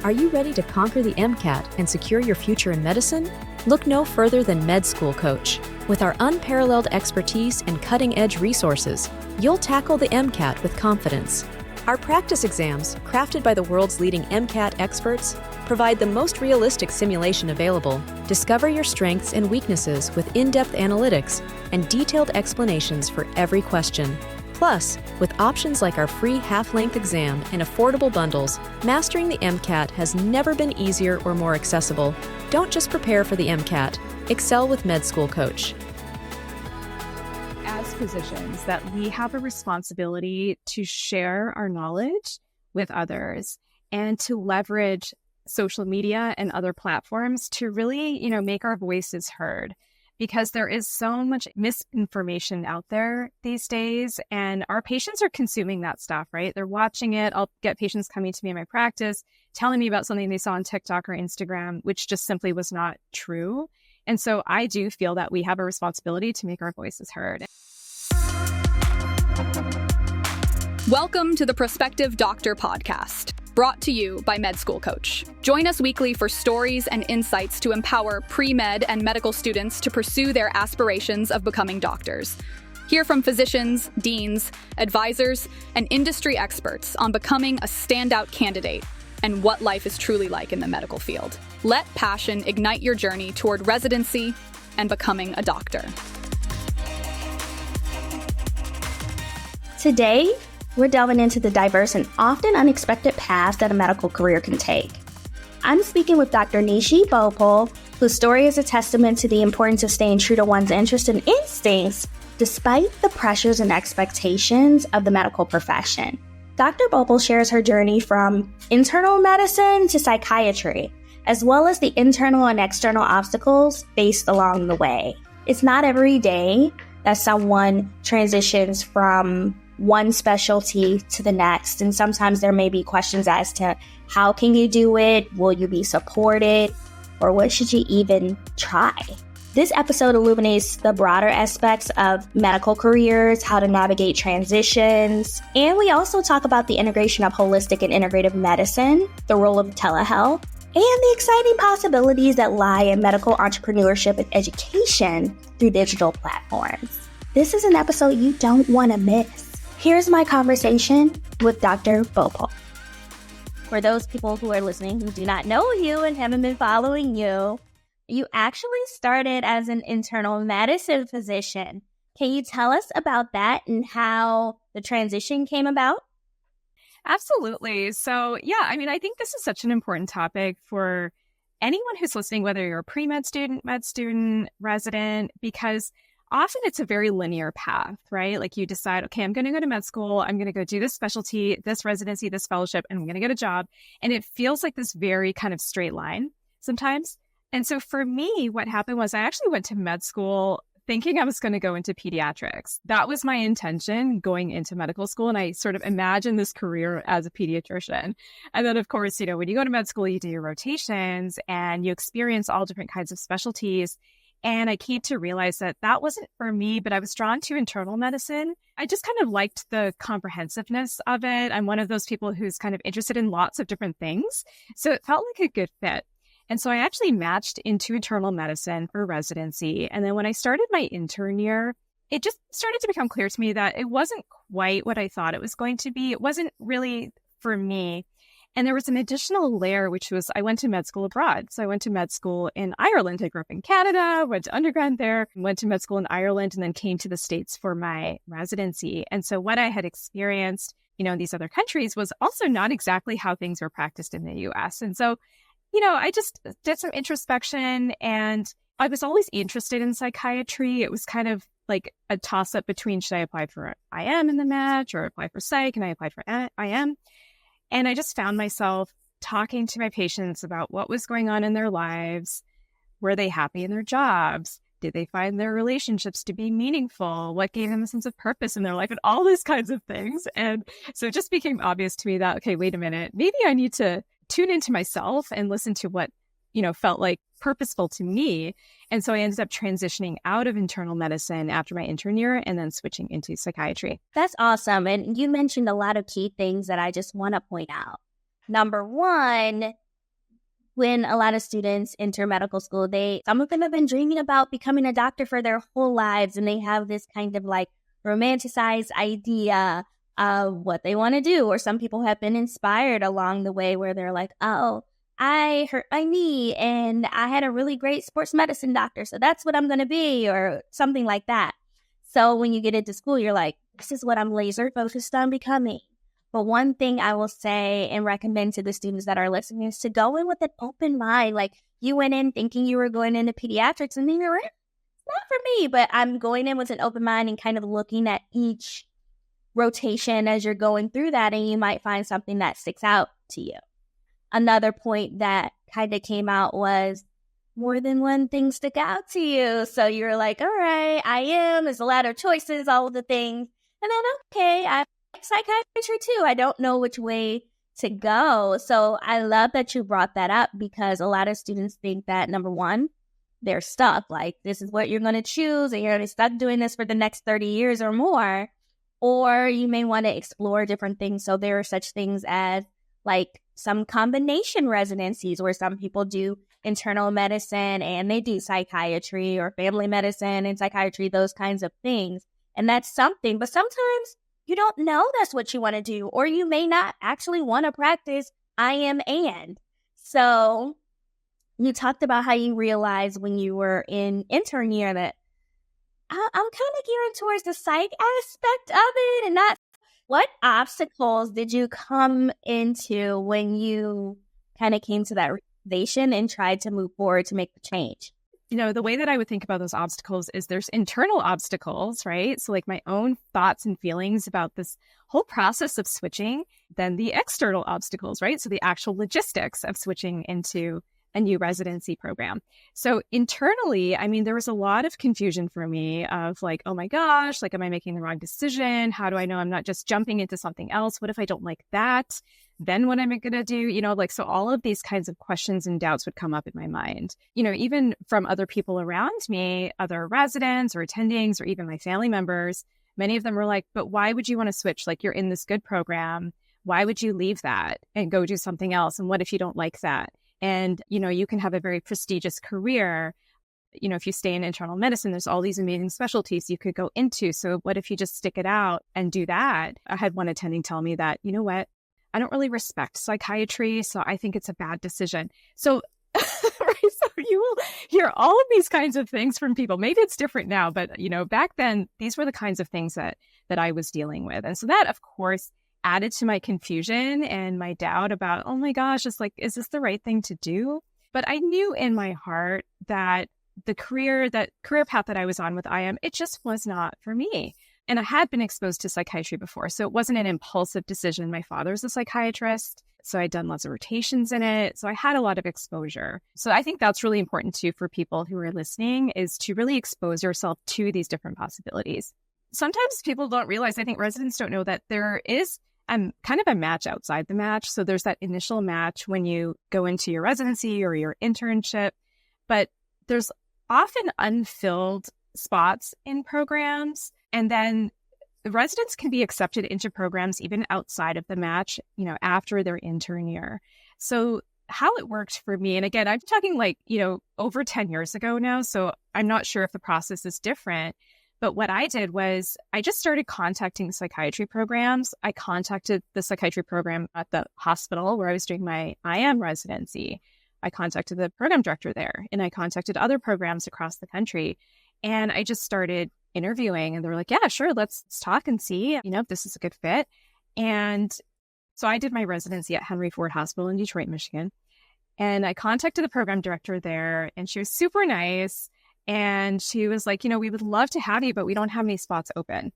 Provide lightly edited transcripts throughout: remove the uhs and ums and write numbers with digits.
Are you ready to conquer the MCAT and secure your future in medicine? Look no further than Med School Coach. With our unparalleled expertise and cutting-edge resources, you'll tackle the MCAT with confidence. Our practice exams, crafted by the world's leading MCAT experts, provide the most realistic simulation available. Discover your strengths and weaknesses with in-depth analytics and detailed explanations for every question. Plus, with options like our free half-length exam and affordable bundles, mastering the MCAT has never been easier or more accessible. Don't just prepare for the MCAT. Excel with Med School Coach. As physicians, that we have a responsibility to share our knowledge with others and to leverage social media and other platforms to really, make our voices heard. Because there is so much misinformation out there these days, and our patients are consuming that stuff, right? They're watching it. I'll get patients coming to me in my practice, telling me about something they saw on TikTok or Instagram, which just simply was not true. And so I do feel that we have a responsibility to make our voices heard. Welcome to the Prospective Doctor Podcast, brought to you by Med School Coach. Join us weekly for stories and insights to empower pre-med and medical students to pursue their aspirations of becoming doctors. Hear from physicians, deans, advisors, and industry experts on becoming a standout candidate and what life is truly like in the medical field. Let passion ignite your journey toward residency and becoming a doctor. Today, we're delving into the diverse and often unexpected paths that a medical career can take. I'm speaking with Dr. Nishi Bhopal, whose story is a testament to the importance of staying true to one's interests and instincts despite the pressures and expectations of the medical profession. Dr. Bhopal shares her journey from internal medicine to psychiatry, as well as the internal and external obstacles faced along the way. It's not every day that someone transitions from one specialty to the next. And sometimes there may be questions as to how can you do it? Will you be supported? Or what should you even try? This episode illuminates the broader aspects of medical careers, how to navigate transitions, and we also talk about the integration of holistic and integrative medicine, the role of telehealth, and the exciting possibilities that lie in medical entrepreneurship and education through digital platforms. This is an episode you don't want to miss. Here's my conversation with Dr. Bhopal. For those people who are listening who do not know you and haven't been following you, you actually started as an internal medicine physician. Can you tell us about that and how the transition came about? Absolutely. So, I think this is such an important topic for anyone who's listening, whether you're a pre-med student, med student, resident, because often it's a very linear path, right? Like you decide, okay, I'm going to go to med school. I'm going to go do this specialty, this residency, this fellowship, and I'm going to get a job. And it feels like this very kind of straight line sometimes. And so for me, what happened was I actually went to med school thinking I was going to go into pediatrics. That was my intention going into medical school. And I sort of imagined this career as a pediatrician. And then, of course, when you go to med school, you do your rotations and you experience all different kinds of specialties. And I came to realize that that wasn't for me, but I was drawn to internal medicine. I just kind of liked the comprehensiveness of it. I'm one of those people who's kind of interested in lots of different things. So it felt like a good fit. And so I actually matched into internal medicine for residency. And then when I started my intern year, it just started to become clear to me that it wasn't quite what I thought it was going to be. It wasn't really for me. And there was an additional layer, which was I went to med school abroad. So I went to med school in Ireland. I grew up in Canada, went to undergrad there, went to med school in Ireland, and then came to the States for my residency. And so what I had experienced, in these other countries was also not exactly how things were practiced in the US. And so, I just did some introspection, and I was always interested in psychiatry. It was kind of like a toss-up between should I apply for IM in the match or apply for psych, and I applied for IM. And I just found myself talking to my patients about what was going on in their lives. Were they happy in their jobs? Did they find their relationships to be meaningful? What gave them a sense of purpose in their life? And all these kinds of things. And so it just became obvious to me that, okay, wait a minute, maybe I need to tune into myself and listen to what, felt like purposeful to me. And so I ended up transitioning out of internal medicine after my intern year and then switching into psychiatry. That's awesome. And you mentioned a lot of key things that I just want to point out. Number one, when a lot of students enter medical school, some of them have been dreaming about becoming a doctor for their whole lives, and they have this kind of like romanticized idea of what they want to do. Or some people have been inspired along the way where they're like, oh, I hurt my knee and I had a really great sports medicine doctor, so that's what I'm going to be, or something like that. So when you get into school, you're like, this is what I'm laser focused on becoming. But one thing I will say and recommend to the students that are listening is to go in with an open mind. Like, you went in thinking you were going into pediatrics, and then you're like, it's not for me. But I'm going in with an open mind and kind of looking at each rotation as you're going through that, and you might find something that sticks out to you. Another point that kind of came out was more than one thing stick out to you. So you're like, all right, there's a lot of choices, all of the things. And then, okay, I psychiatry too. I don't know which way to go. So I love that you brought that up, because a lot of students think that, number one, they're stuck. Like, this is what you're going to choose, and you're going to be stuck doing this for the next 30 years or more. Or you may want to explore different things. So there are such things as like some combination residencies where some people do internal medicine and they do psychiatry, or family medicine and psychiatry, those kinds of things. And that's something. But sometimes you don't know that's what you want to do, or you may not actually want to practice and. So you talked about how you realized when you were in intern year that I'm kind of gearing towards the psych aspect of it and not. What obstacles did you come into when you kind of came to that realization and tried to move forward to make the change? The way that I would think about those obstacles is there's internal obstacles, right? So like my own thoughts and feelings about this whole process of switching, then the external obstacles, right? So the actual logistics of switching into a new residency program. So internally, there was a lot of confusion for me of like, oh my gosh, like, am I making the wrong decision? How do I know I'm not just jumping into something else? What if I don't like that? Then what am I going to do? So all of these kinds of questions and doubts would come up in my mind, even from other people around me, other residents or attendings, or even my family members. Many of them were like, but why would you want to switch? Like, you're in this good program. Why would you leave that and go do something else? And what if you don't like that? And, you can have a very prestigious career. If you stay in internal medicine, there's all these amazing specialties you could go into. So what if you just stick it out and do that? I had one attending tell me that, you know what, I don't really respect psychiatry, so I think it's a bad decision. So, right, so you will hear all of these kinds of things from people. Maybe it's different now, but, back then, these were the kinds of things that I was dealing with. And so that, of course, added to my confusion and my doubt about, oh my gosh, it's like, is this the right thing to do? But I knew in my heart that the career path that I was on with IM, it just was not for me. And I had been exposed to psychiatry before, so it wasn't an impulsive decision. My father's a psychiatrist, so I'd done lots of rotations in it. So I had a lot of exposure. So I think that's really important too for people who are listening, is to really expose yourself to these different possibilities. Sometimes people don't realize, I think residents don't know, that there is kind of a match outside the match. So there's that initial match when you go into your residency or your internship, but there's often unfilled spots in programs. And then the residents can be accepted into programs even outside of the match, after their intern year. So how it worked for me, and again, I'm talking like, over 10 years ago now, so I'm not sure if the process is different. But what I did was I just started contacting psychiatry programs. I contacted the psychiatry program at the hospital where I was doing my IM residency. I contacted the program director there, and I contacted other programs across the country. And I just started interviewing, and they were like, yeah, sure, let's talk and see, if this is a good fit. And so I did my residency at Henry Ford Hospital in Detroit, Michigan. And I contacted the program director there, and she was super nice. And she was like, we would love to have you, but we don't have any spots open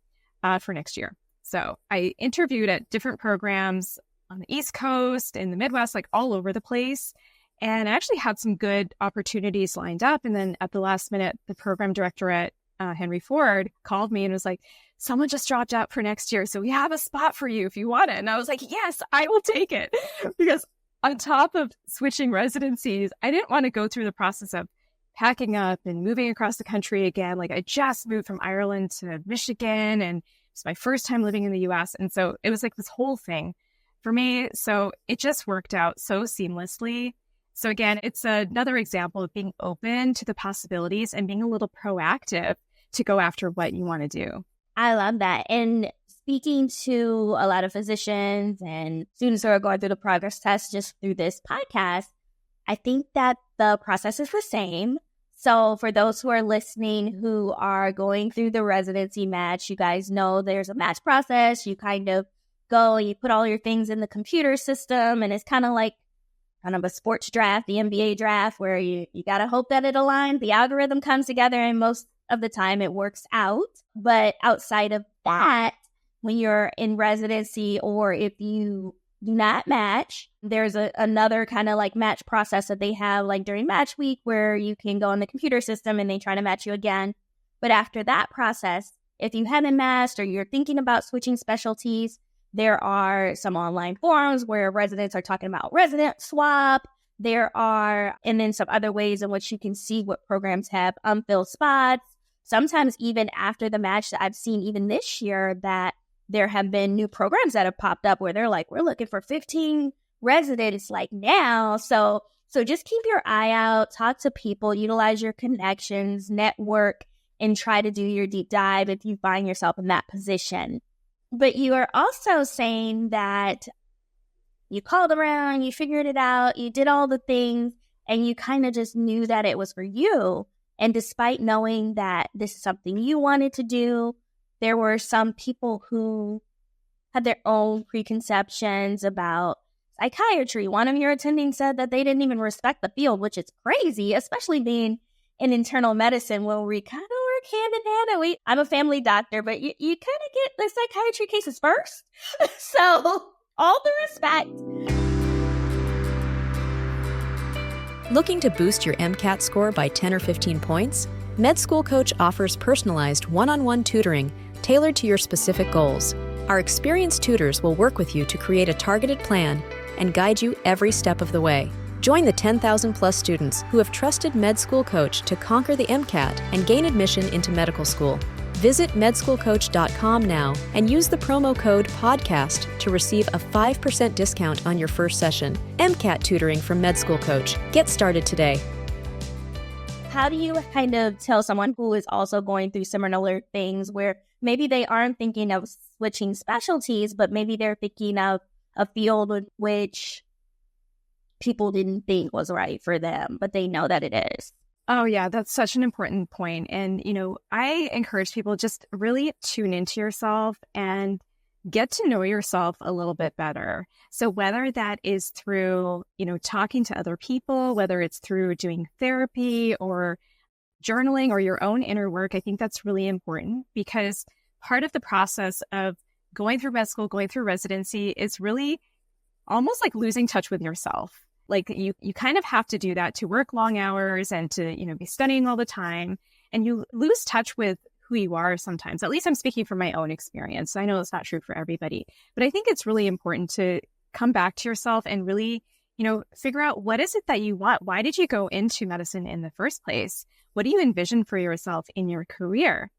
for next year. So I interviewed at different programs on the East Coast, in the Midwest, like all over the place. And I actually had some good opportunities lined up. And then at the last minute, the program director at Henry Ford called me and was like, someone just dropped out for next year, so we have a spot for you if you want it. And I was like, yes, I will take it. Because on top of switching residencies, I didn't want to go through the process of packing up and moving across the country again. Like, I just moved from Ireland to Michigan, and it's my first time living in the US. And so it was like this whole thing for me. So it just worked out so seamlessly. So again, it's another example of being open to the possibilities and being a little proactive to go after what you want to do. I love that. And speaking to a lot of physicians and students who are going through the progress test just through this podcast, I think that the process is the same. So for those who are listening who are going through the residency match, you guys know there's a match process. You kind of go, you put all your things in the computer system, and it's kind of like a sports draft, the NBA draft, where you got to hope that it aligns. The algorithm comes together, and most of the time it works out. But outside of that, when you're in residency or if you do not match, there's another kind of like match process that they have like during match week where you can go in the computer system and they try to match you again. But after that process, if you haven't matched or you're thinking about switching specialties, there are some online forums where residents are talking about resident swap. There are, and then some other ways in which you can see what programs have unfilled spots. Sometimes even after the match that I've seen even this year that there have been new programs that have popped up where they're like, we're looking for 15 residents like now. So just keep your eye out, talk to people, utilize your connections, network, and try to do your deep dive if you find yourself in that position. But you are also saying that you called around, you figured it out, you did all the things, and you kind of just knew that it was for you. And despite knowing that this is something you wanted to do, there were some people who had their own preconceptions about psychiatry. One of your attendings said that they didn't even respect the field, which is crazy, especially being in internal medicine where we kind of work hand in hand. And I'm a family doctor, but you kind of get the psychiatry cases first. So all the respect. Looking to boost your MCAT score by 10 or 15 points? Med School Coach offers personalized one-on-one tutoring tailored to your specific goals. Our experienced tutors will work with you to create a targeted plan and guide you every step of the way. Join the 10,000 plus students who have trusted Med School Coach to conquer the MCAT and gain admission into medical school. Visit medschoolcoach.com now and use the promo code PODCAST to receive a 5% discount on your first session. MCAT tutoring from Med School Coach. Get started today. How do you kind of tell someone who is also going through similar things where maybe they aren't thinking of switching specialties, but maybe they're thinking of a field in which people didn't think was right for them, but they know that it is? Oh, yeah, that's such an important point. And, I encourage people just really tune into yourself and get to know yourself a little bit better. So whether that is through, talking to other people, whether it's through doing therapy or journaling or your own inner work, I think that's really important because part of the process of going through med school, going through residency is really almost like losing touch with yourself. Like you kind of have to do that to work long hours and to, be studying all the time. And you lose touch with who you are sometimes. At least I'm speaking from my own experience. I know it's not true for everybody, but I think it's really important to come back to yourself and really, figure out what is it that you want? Why did you go into medicine in the first place? What do you envision for yourself in your career?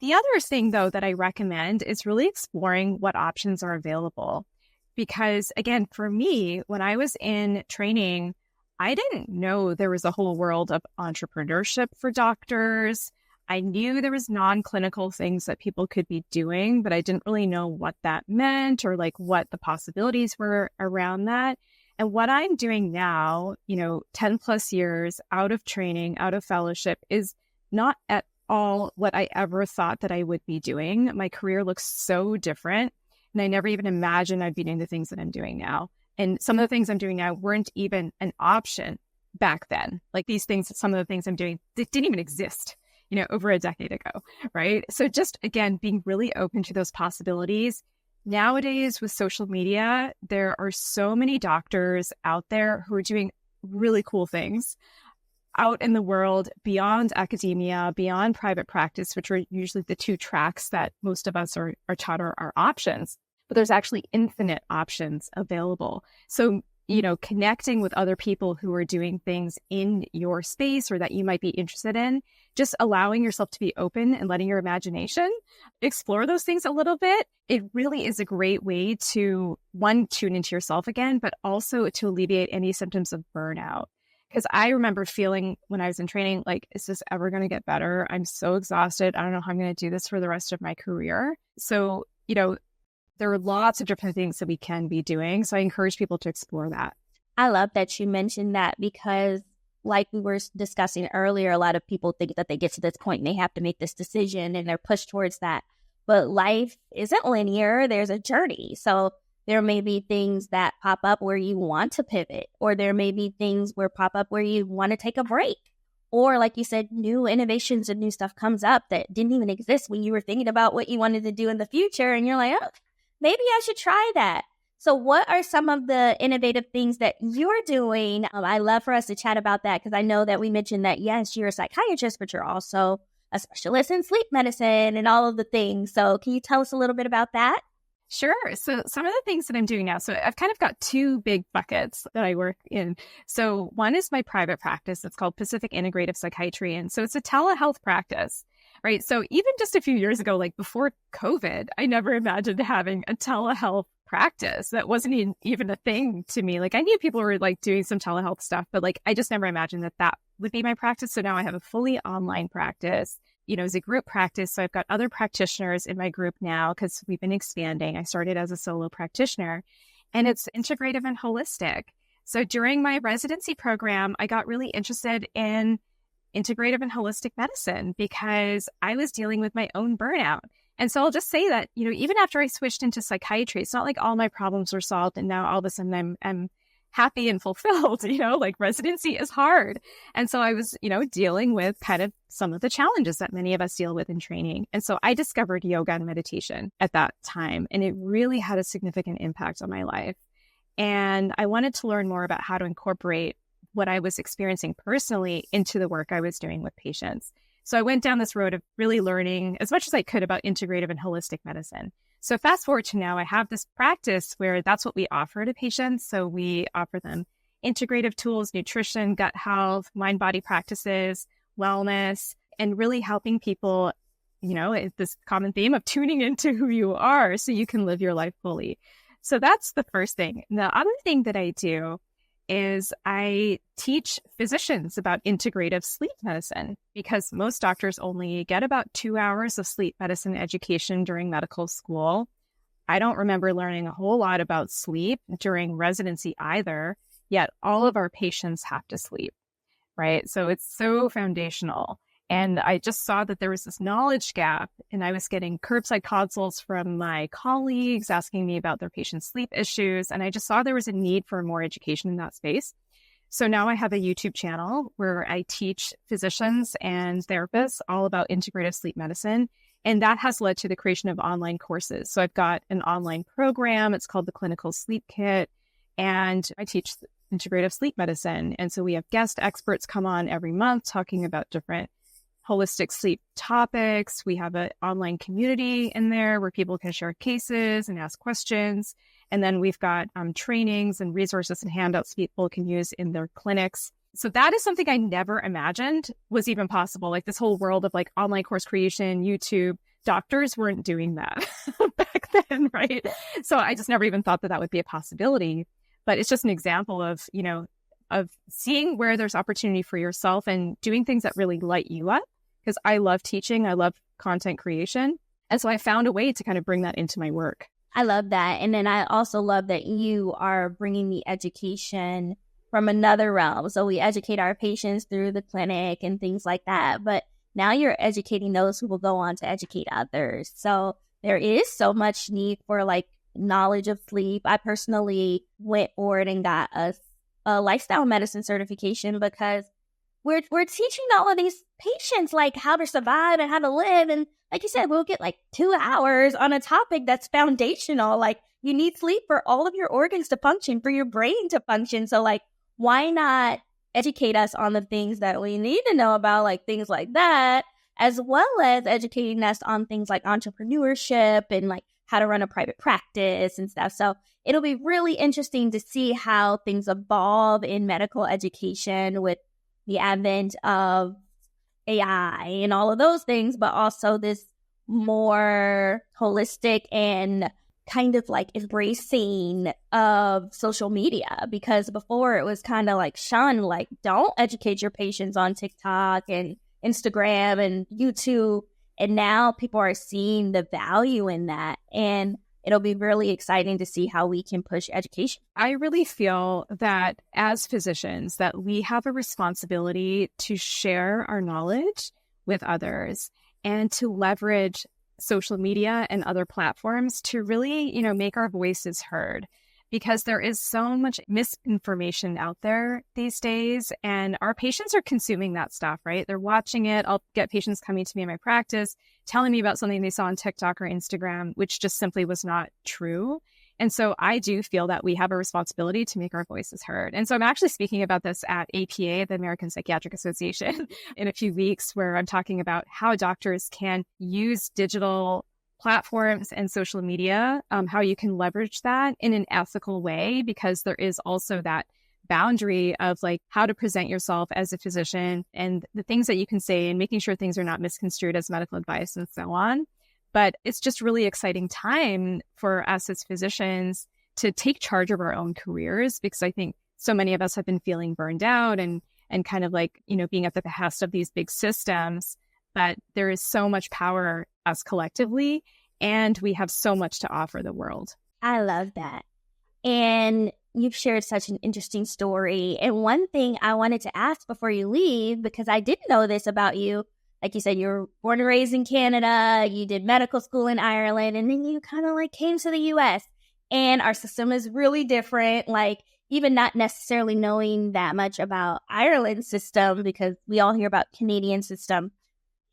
The other thing, though, that I recommend is really exploring what options are available. Because again, for me, when I was in training, I didn't know there was a whole world of entrepreneurship for doctors. I knew there was non-clinical things that people could be doing, but I didn't really know what that meant or like what the possibilities were around that. And what I'm doing now, 10 plus years out of training, out of fellowship is not at all what I ever thought that I would be doing. My career looks so different. And I never even imagined I'd be doing the things that I'm doing now. And some of the things I'm doing now weren't even an option back then. Like these things, some of the things I'm doing, they didn't even exist, over a decade ago, right? So just, again, being really open to those possibilities. Nowadays with social media, there are so many doctors out there who are doing really cool things out in the world, beyond academia, beyond private practice, which are usually the two tracks that most of us are taught are options. But there's actually infinite options available. So, connecting with other people who are doing things in your space or that you might be interested in, just allowing yourself to be open and letting your imagination explore those things a little bit. It really is a great way to, one, tune into yourself again, but also to alleviate any symptoms of burnout. Because I remember feeling when I was in training, like, is this ever going to get better? I'm so exhausted. I don't know how I'm going to do this for the rest of my career. So, there are lots of different things that we can be doing. So I encourage people to explore that. I love that you mentioned that because like we were discussing earlier, a lot of people think that they get to this point and they have to make this decision and they're pushed towards that. But life isn't linear. There's a journey. So there may be things that pop up where you want to pivot, or there may be things where pop up where you want to take a break. Or like you said, new innovations and new stuff comes up that didn't even exist when you were thinking about what you wanted to do in the future. And you're like, oh, maybe I should try that. So what are some of the innovative things that you're doing? I love for us to chat about that because I know that we mentioned that, yes, you're a psychiatrist, but you're also a specialist in sleep medicine and all of the things. So can you tell us a little bit about that? Sure. So some of the things that I'm doing now, so I've kind of got two big buckets that I work in. So one is my private practice. It's called Pacific Integrative Psychiatry. And so it's a telehealth practice, right? So even just a few years ago, like before COVID, I never imagined having a telehealth practice. That wasn't even a thing to me. Like I knew people were like doing some telehealth stuff, but like I just never imagined that that would be my practice. So now I have a fully online practice. As a group practice. So I've got other practitioners in my group now because we've been expanding. I started as a solo practitioner and it's integrative and holistic. So during my residency program, I got really interested in integrative and holistic medicine because I was dealing with my own burnout. And so I'll just say that, even after I switched into psychiatry, it's not like all my problems were solved and now all of a sudden I'm happy and fulfilled, like residency is hard. And so I was, dealing with kind of some of the challenges that many of us deal with in training. And so I discovered yoga and meditation at that time, and it really had a significant impact on my life. And I wanted to learn more about how to incorporate what I was experiencing personally into the work I was doing with patients. So I went down this road of really learning as much as I could about integrative and holistic medicine. So fast forward to now, I have this practice where that's what we offer to patients. So we offer them integrative tools, nutrition, gut health, mind-body practices, wellness, and really helping people, this common theme of tuning into who you are so you can live your life fully. So that's the first thing. The other thing that I do is I teach physicians about integrative sleep medicine because most doctors only get about 2 hours of sleep medicine education during medical school. I don't remember learning a whole lot about sleep during residency either, yet all of our patients have to sleep, right? So it's so foundational. And I just saw that there was this knowledge gap, and I was getting curbside consults from my colleagues asking me about their patients' sleep issues. And I just saw there was a need for more education in that space. So now I have a YouTube channel where I teach physicians and therapists all about integrative sleep medicine. And that has led to the creation of online courses. So I've got an online program. It's called the Clinical Sleep Kit. And I teach integrative sleep medicine. And so we have guest experts come on every month talking about different holistic sleep topics. We have an online community in there where people can share cases and ask questions. And then we've got trainings and resources and handouts people can use in their clinics. So that is something I never imagined was even possible. Like this whole world of like online course creation, YouTube, doctors weren't doing that back then, right? So I just never even thought that that would be a possibility. But it's just an example of, of seeing where there's opportunity for yourself and doing things that really light you up. Because I love teaching, I love content creation. And so I found a way to kind of bring that into my work. I love that. And then I also love that you are bringing the education from another realm. So we educate our patients through the clinic and things like that. But now you're educating those who will go on to educate others. So there is so much need for like knowledge of sleep. I personally went forward and got a lifestyle medicine certification because we're teaching all of these patients like how to survive and how to live. And like you said, we'll get like 2 hours on a topic that's foundational. Like you need sleep for all of your organs to function, for your brain to function. So like, why not educate us on the things that we need to know about, like things like that, as well as educating us on things like entrepreneurship and like how to run a private practice and stuff. So it'll be really interesting to see how things evolve in medical education with the advent of AI and all of those things, but also this more holistic and kind of like embracing of social media, because before it was kind of like shunned, like don't educate your patients on TikTok and Instagram and YouTube. And now people are seeing the value in that. And it'll be really exciting to see how we can push education. I really feel that as physicians that we have a responsibility to share our knowledge with others and to leverage social media and other platforms to really, make our voices heard, because there is so much misinformation out there these days, and our patients are consuming that stuff, right? They're watching it. I'll get patients coming to me in my practice telling me about something they saw on TikTok or Instagram, which just simply was not true. And so I do feel that we have a responsibility to make our voices heard. And so I'm actually speaking about this at APA, the American Psychiatric Association, in a few weeks, where I'm talking about how doctors can use digital platforms and social media, how you can leverage that in an ethical way, because there is also that boundary of like how to present yourself as a physician and the things that you can say and making sure things are not misconstrued as medical advice and so on. But it's just really exciting time for us as physicians to take charge of our own careers, because I think so many of us have been feeling burned out and kind of like, being at the behest of these big systems. But there is so much power us collectively, and we have so much to offer the world. I love that. And you've shared such an interesting story. And one thing I wanted to ask before you leave, because I didn't know this about you, like you said, you were born and raised in Canada, you did medical school in Ireland, and then you kind of like came to the US. And our system is really different, like even not necessarily knowing that much about Ireland's system, because we all hear about Canadian system.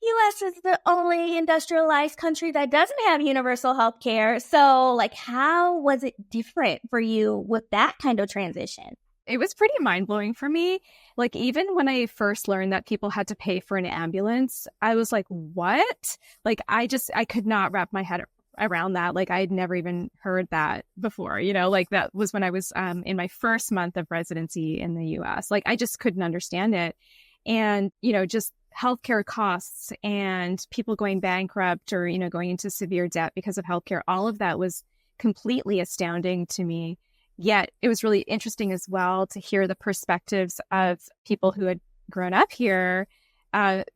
US is the only industrialized country that doesn't have universal health care. So like, how was it different for you with that kind of transition? It was pretty mind-blowing for me. Like, even when I first learned that people had to pay for an ambulance, I was like, what? Like, I could not wrap my head around that. Like, I'd never even heard that before, like that was when I was in my first month of residency in the US. Like, I just couldn't understand it. And, just healthcare costs and people going bankrupt or, going into severe debt because of healthcare, all of that was completely astounding to me. Yet it was really interesting as well to hear the perspectives of people who had grown up here,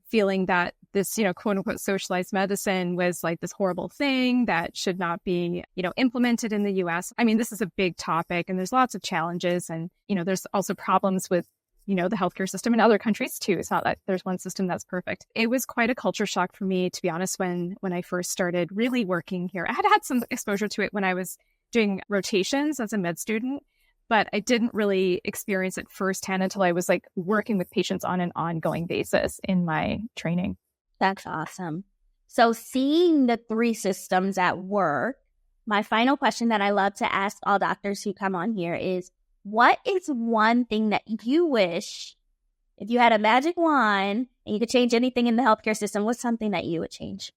feeling that this, quote unquote, socialized medicine was like this horrible thing that should not be, implemented in the US. I mean, this is a big topic and there's lots of challenges, and, there's also problems with, the healthcare system in other countries too. It's not that there's one system that's perfect. It was quite a culture shock for me, to be honest, when I first started really working here. I had some exposure to it when I was doing rotations as a med student, but I didn't really experience it firsthand until I was like working with patients on an ongoing basis in my training. That's awesome. So seeing the three systems at work, my final question that I love to ask all doctors who come on here is, what is one thing that you wish, if you had a magic wand and you could change anything in the healthcare system, what's something that you would change?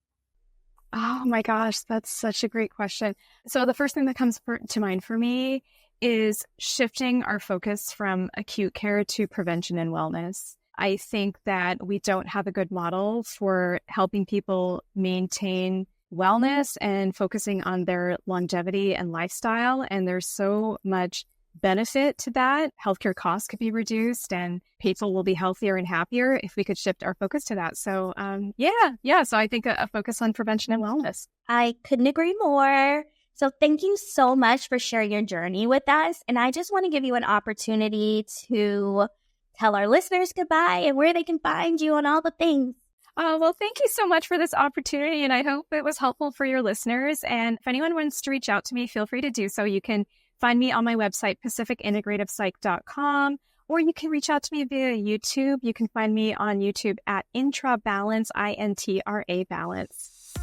Oh my gosh, that's such a great question. So the first thing that comes to mind for me is shifting our focus from acute care to prevention and wellness. I think that we don't have a good model for helping people maintain wellness and focusing on their longevity and lifestyle. And there's so much benefit to that. Healthcare costs could be reduced and people will be healthier and happier if we could shift our focus to that. So So I think a focus on prevention and wellness. I couldn't agree more. So thank you so much for sharing your journey with us. And I just want to give you an opportunity to tell our listeners goodbye and where they can find you and all the things. Well, thank you so much for this opportunity. And I hope it was helpful for your listeners. And if anyone wants to reach out to me, feel free to do so. You can find me on my website, pacificintegrativepsych.com, or you can reach out to me via YouTube. You can find me on YouTube at IntraBalance, INTRA Balance.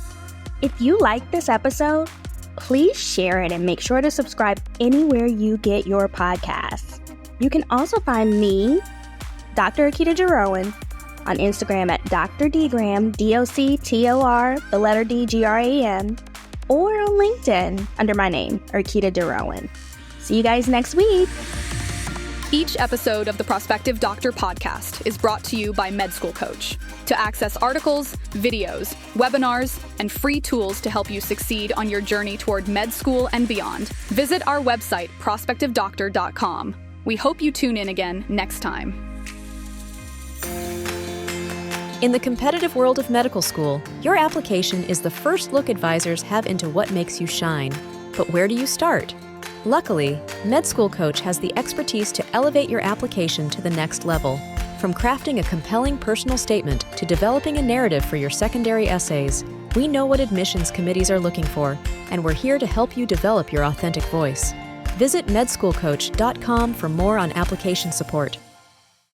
If you like this episode, please share it and make sure to subscribe anywhere you get your podcasts. You can also find me, Dr. Erkeda DeRouen, on Instagram at Dr. DGram, DOCTOR, the letter DGRAM, or on LinkedIn under my name, Erkeda DeRouen. See you guys next week. Each episode of the Prospective Doctor podcast is brought to you by Med School Coach. To access articles, videos, webinars, and free tools to help you succeed on your journey toward med school and beyond, visit our website, prospectivedoctor.com. We hope you tune in again next time. In the competitive world of medical school, your application is the first look advisors have into what makes you shine. But where do you start? Luckily, Med School Coach has the expertise to elevate your application to the next level. From crafting a compelling personal statement to developing a narrative for your secondary essays, we know what admissions committees are looking for, and we're here to help you develop your authentic voice. Visit medschoolcoach.com for more on application support.